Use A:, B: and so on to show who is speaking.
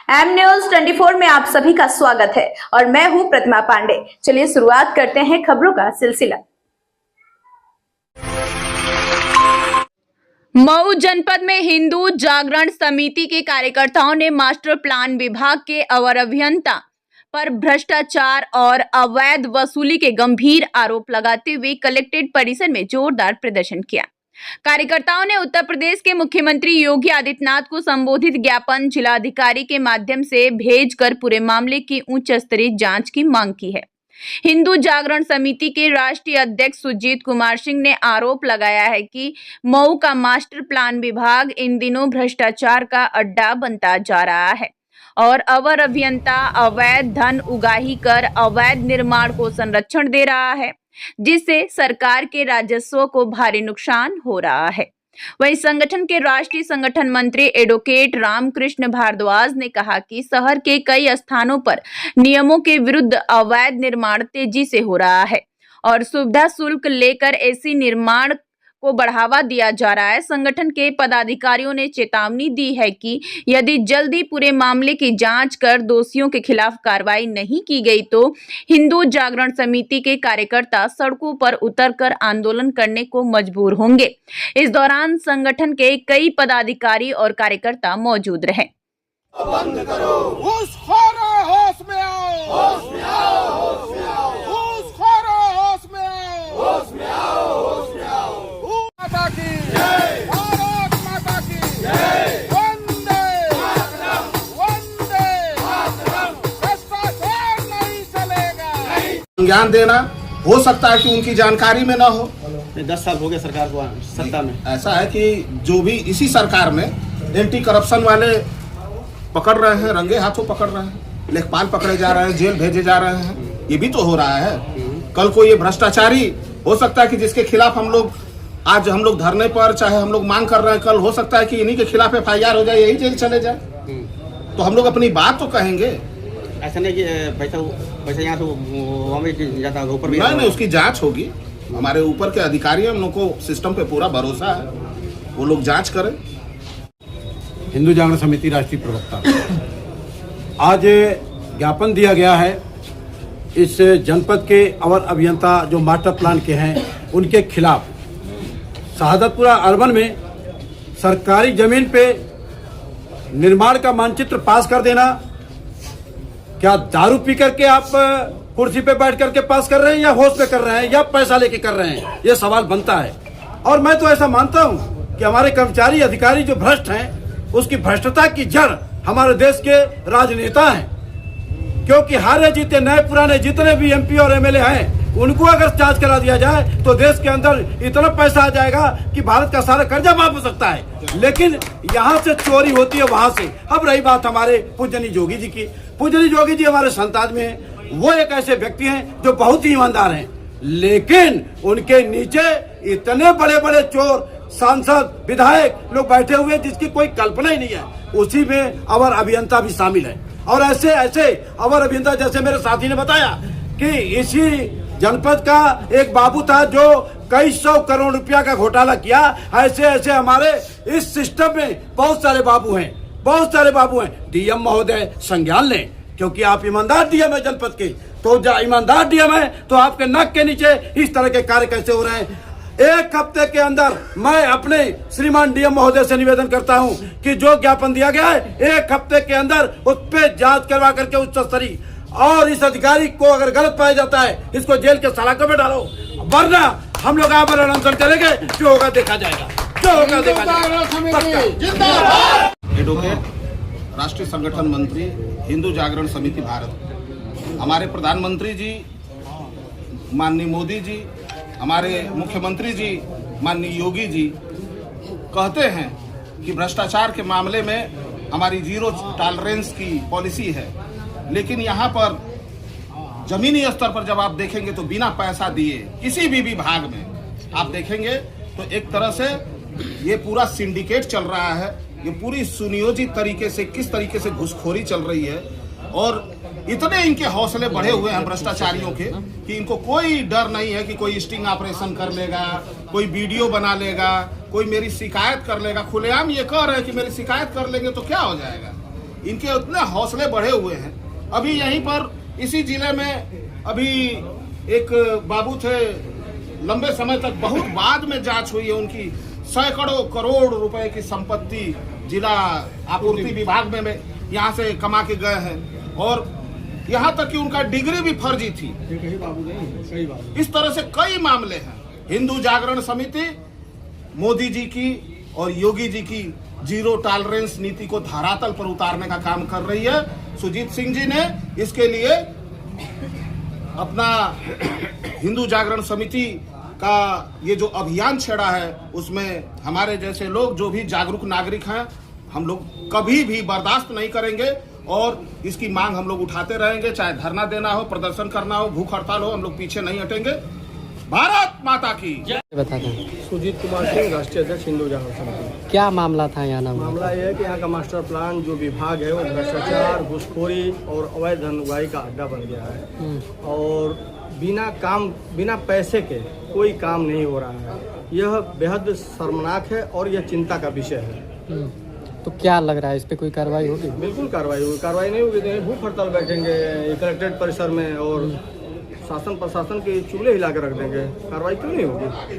A: M news 24 में आप सभी का स्वागत है और मैं हूं प्रतिमा पांडे। चलिए शुरुआत करते हैं खबरों का सिलसिला। मऊ जनपद में हिंदू जागरण समिति के कार्यकर्ताओं ने मास्टर प्लान विभाग के अवर अभियंता पर भ्रष्टाचार और अवैध वसूली के गंभीर आरोप लगाते हुए कलेक्ट्रेट परिसर में जोरदार प्रदर्शन किया। कार्यकर्ताओं ने उत्तर प्रदेश के मुख्यमंत्री योगी आदित्यनाथ को संबोधित ज्ञापन जिलाधिकारी के माध्यम से भेजकर पूरे मामले की उच्च स्तरीय जांच की मांग की है। हिंदू जागरण समिति के राष्ट्रीय अध्यक्ष सुजीत कुमार सिंह ने आरोप लगाया है कि मऊ का मास्टर प्लान विभाग इन दिनों भ्रष्टाचार का अड्डा बनता जा रहा है और अवर अभियंता अवैध धन उगाही कर अवैध निर्माण को संरक्षण दे रहा है, जिससे सरकार के राजस्व को भारी नुकसान हो रहा है। वहीं संगठन के राष्ट्रीय संगठन मंत्री एडवोकेट रामकृष्ण भारद्वाज ने कहा कि शहर के कई स्थानों पर नियमों के विरुद्ध अवैध निर्माण तेजी से हो रहा है और सुविधा शुल्क लेकर ऐसी निर्माण को बढ़ावा दिया जा रहा है। संगठन के पदाधिकारियों ने चेतावनी दी है कि यदि जल्दी पूरे मामले की जांच कर दोषियों के खिलाफ कार्रवाई नहीं की गई तो हिंदू जागरण समिति के कार्यकर्ता सड़कों पर उतरकर आंदोलन करने को मजबूर होंगे। इस दौरान संगठन के कई पदाधिकारी और कार्यकर्ता मौजूद रहे।
B: बंद करो, होश में आओ, होश में आओ, होश में आओ, होश में आओ, होश में आओ, होश में आओ। माता की जय, भारत माता की जय, वंदे मातरम, वंदे मातरम। भ्रष्टाचार नहीं चलेगा।
C: ज्ञान देना हो सकता है कि उनकी जानकारी में ना हो।
D: 10 साल हो गए सरकार को सत्ता में।
C: ऐसा है कि जो भी इसी सरकार में एंटी करप्शन वाले पकड़ रहे हैं, रंगे हाथों पकड़ रहे हैं, लेखपाल पकड़े जा रहे हैं, जेल भेजे जा रहे हैं, ये भी तो हो रहा है। कल को ये भ्रष्टाचारी हो सकता है कि जिसके खिलाफ हम लोग आज धरने पर चाहे हम लोग मांग कर रहे हैं, कल हो सकता है कि इन्हीं के खिलाफ FIR हो जाए, यही जेल चले जाए। तो हम लोग अपनी बात तो कहेंगे।
D: ऐसा नहीं कि पैसा यहाँ से जाता है ऊपर भी
C: नहीं, उसकी जांच होगी। हमारे ऊपर के अधिकारी, हम लोग को सिस्टम पे पूरा भरोसा है, वो लोग जांच करें।
E: हिंदू जागरण समिति राष्ट्रीय प्रवक्ता, आज ज्ञापन दिया गया है इस जनपद के अवर अभियंता जो मास्टर प्लान के हैं उनके खिलाफ। शहादतपुरा अर्बन में सरकारी जमीन पे निर्माण का मानचित्र पास कर देना, क्या दारू पी करके आप कुर्सी पे बैठ करके पास कर रहे हैं या होश पे कर रहे हैं या पैसा लेके कर रहे हैं, ये सवाल बनता है। और मैं तो ऐसा मानता हूं कि हमारे कर्मचारी अधिकारी जो भ्रष्ट हैं उसकी भ्रष्टता की जड़ हमारे देश के राजनेता हैं, क्योंकि हारे जीते नए पुराने जितने भी MP और MLA हैं उनको अगर जांच करा दिया जाए तो देश के अंदर इतना पैसा आ जाएगा कि भारत का सारा कर्जा माफ हो सकता है। लेकिन यहाँ से चोरी होती है वहां से। अब रही बात हमारे पूजनीय जोगी जी की, पूजनीय जोगी जी हमारे संत आदमी हैं, वो एक ऐसे व्यक्ति हैं जो बहुत ही ईमानदार हैं, लेकिन उनके नीचे इतने बड़े बड़े चोर सांसद विधायक लोग बैठे हुए जिसकी कोई कल्पना ही नहीं है। उसी में अवर अभियंता भी शामिल है और ऐसे ऐसे अवर अभियंता, जैसे मेरे साथी ने बताया कि इसी जनपद का एक बाबू था जो कई 100 करोड़ रुपया का घोटाला किया। ऐसे ऐसे हमारे इस सिस्टम में बहुत सारे बाबू हैं, बहुत सारे बाबू हैं। DM महोदय संज्ञान लें, क्योंकि आप ईमानदार DM है जनपद के, तो ईमानदार DM है तो आपके नाक के नीचे इस तरह के कार्य कैसे हो रहे हैं। एक हफ्ते के अंदर मैं अपने श्रीमान DM महोदय से निवेदन करता हूं कि जो ज्ञापन दिया गया है 1 हफ्ते के अंदर उस पर जांच करवा करके उच्च स्तरीय, और इस अधिकारी को अगर गलत पाया जाता है इसको जेल के सलाखों में डालो, वरना हम लोग आमरण अनशन करेंगे। जो होगा देखा जाएगा, जो होगा देखा जाएगा।
C: एडवोकेट राष्ट्रीय संगठन मंत्री हिंदू जागरण समिति भारत, हमारे प्रधानमंत्री जी माननीय मोदी जी, हमारे मुख्यमंत्री जी माननीय योगी जी कहते हैं कि भ्रष्टाचार के मामले में हमारी जीरो टॉलरेंस की पॉलिसी है, लेकिन यहाँ पर जमीनी स्तर पर जब आप देखेंगे तो बिना पैसा दिए किसी भी विभाग में आप देखेंगे तो एक तरह से ये पूरा सिंडिकेट चल रहा है। ये पूरी सुनियोजित तरीके से किस तरीके से घुसखोरी चल रही है और इतने इनके हौसले बढ़े हुए हैं भ्रष्टाचारियों के कि इनको कोई डर नहीं है कि कोई स्टिंग ऑपरेशन कर लेगा, कोई वीडियो बना लेगा, कोई मेरी शिकायत कर लेगा। खुलेआम ये कह रहे हैं कि मेरी शिकायत कर लेंगे तो क्या हो जाएगा। इनके उतने हौसले बढ़े हुए हैं। अभी यहीं पर इसी जिले में अभी एक बाबू थे, लंबे समय तक बहुत बाद में जांच हुई है, उनकी सैकड़ों करोड़ रुपए की संपत्ति जिला आपूर्ति विभाग में यहाँ से कमा के गए हैं, और यहाँ तक कि उनका डिग्री भी फर्जी थी। इस तरह से कई मामले हैं। हिंदू जागरण समिति मोदी जी की और योगी जी की जीरो टॉलरेंस नीति को धरातल पर उतारने का काम कर रही है। सुजीत सिंह जी ने इसके लिए अपना हिंदू जागरण समिति का ये जो अभियान छेड़ा है, उसमें हमारे जैसे लोग, जो भी जागरूक नागरिक हैं, हम लोग कभी भी बर्दाश्त नहीं करेंगे और इसकी मांग हम लोग उठाते रहेंगे। चाहे धरना देना हो, प्रदर्शन करना हो, भूख हड़ताल हो, हम लोग पीछे नहीं हटेंगे। भारत माता की जय।
F: बता दें।
G: सुजीत कुमार सिंह, राष्ट्रीय अध्यक्ष हिंदू जागरण समिति।
F: क्या मामला था यहाँ नाम?
G: मामला यह है कि यहाँ का मास्टर प्लान जो विभाग है वो भ्रष्टाचार, घूसखोरी और अवैध धन उगाही का अड्डा बन गया है और बिना पैसे के कोई काम नहीं हो रहा है। यह बेहद शर्मनाक है और यह चिंता का विषय है।
F: तो क्या लग रहा है, इस पे कोई कार्रवाई होगी?
G: बिल्कुल कार्रवाई होगी। कार्रवाई नहीं होगी तो भूख हड़ताल बैठेंगे कलेक्ट्रेट परिसर में और शासन प्रशासन के चूल्हे हिला कर रख देंगे। कार्रवाई क्यों नहीं होगी?